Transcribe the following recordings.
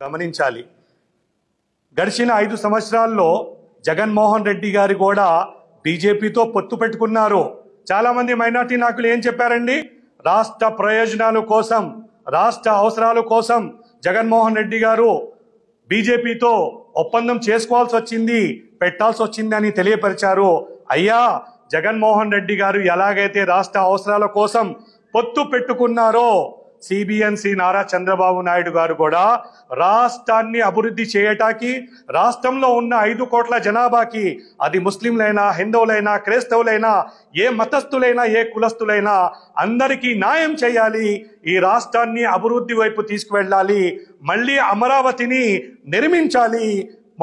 గమనించాలి. గడిచిన 5 సంవత్సరాల్లో జగన్మోహన్ రెడ్డి గారు కూడా బీజేపీతో పొత్తు పెట్టుకున్నారు. చాలా మంది మైనార్టీ నాయకులు ఏం చెప్పారండి? రాష్ట్ర ప్రయోజనాల కోసం, రాష్ట్ర అవసరాల కోసం జగన్మోహన్ రెడ్డి గారు బీజేపీతో ఒప్పందం చేసుకోవాల్సి వచ్చింది, పెట్టాల్సి వచ్చింది అని తెలియపరిచారు. అయ్యా, జగన్మోహన్ రెడ్డి గారు ఎలాగైతే రాష్ట్ర అవసరాల కోసం పొత్తు పెట్టుకున్నారో సిబిఎన్సి నారా చంద్రబాబు నాయుడు గారు కూడా రాష్ట్రాన్ని అభివృద్ధి చేయటానికి, రాష్ట్రంలో ఉన్న 5 కోట్ల జనాభాకి, అది ముస్లింలైనా, హిందువులైనా, క్రైస్తవులైనా, ఏ మతస్థులైనా, ఏ కులస్థులైనా అందరికీ న్యాయం చేయాలి, ఈ రాష్ట్రాన్ని అభివృద్ధి వైపు తీసుకువెళ్ళాలి, మళ్ళీ అమరావతిని నిర్మించాలి,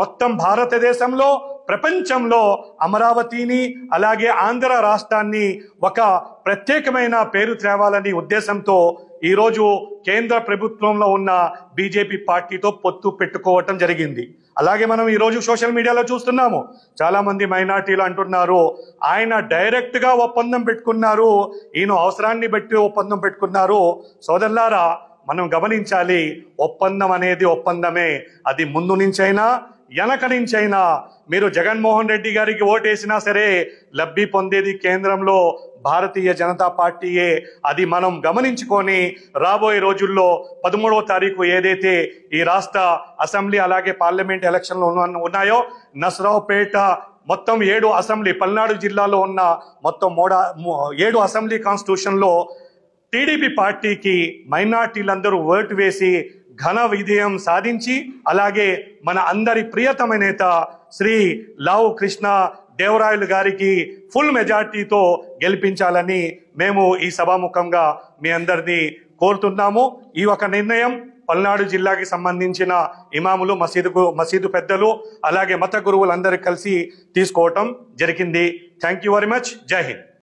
మొత్తం భారతదేశంలో, ప్రపంచంలో అమరావతిని అలాగే ఆంధ్ర రాష్ట్రాన్ని ఒక ప్రత్యేకమైన పేరు తేవాలని ఉద్దేశంతో ఈరోజు కేంద్ర ప్రభుత్వంలో ఉన్న బీజేపీ పార్టీతో పొత్తు పెట్టుకోవటం జరిగింది. అలాగే మనం ఈరోజు సోషల్ మీడియాలో చూస్తున్నాము, చాలా మంది మైనార్టీలు అంటున్నారు ఆయన డైరెక్ట్ గా ఒప్పందం పెట్టుకున్నారు, ఈయన అవసరాన్ని బట్టి ఒప్పందం పెట్టుకున్నారు. సోదరులారా, మనం గమనించాలి, ఒప్పందం అనేది ఒప్పందమే. అది ముందు నుంచైనా వెనక నుంచైనా మీరు జగన్మోహన్ రెడ్డి గారికి ఓటేసినా సరే లబ్ధి పొందేది కేంద్రంలో భారతీయ జనతా పార్టీయే. అది మనం గమనించుకొని రాబోయే రోజుల్లో 13వ తారీఖు ఏదైతే ఈ రాష్ట్ర అసెంబ్లీ అలాగే పార్లమెంట్ ఎలక్షన్లు ఉన్నాయో, నసరావుపేట మొత్తం 7 అసెంబ్లీ, పల్నాడు జిల్లాలో ఉన్న మొత్తం 7 అసెంబ్లీ కాన్స్టిట్యూషన్లో టీడీపీ పార్టీకి మైనార్టీలందరూ ఓటు వేసి ఘన విజయం సాధించి, అలాగే మన అందరి ప్రియతమ నేత శ్రీ లావు కృష్ణ దేవరాయలు గారికి ఫుల్ మెజార్టీతో గెలిపించాలని మేము ఈ సభాముఖంగా మీ అందరినీ కోరుతున్నాము. ఈ ఒక నిర్ణయం పల్నాడు జిల్లాకి సంబంధించిన ఇమాములు, మసీదు పెద్దలు అలాగే మత గురువులందరూ కలిసి తీసుకోవటం జరిగింది. Thank you very much. జై హింద్.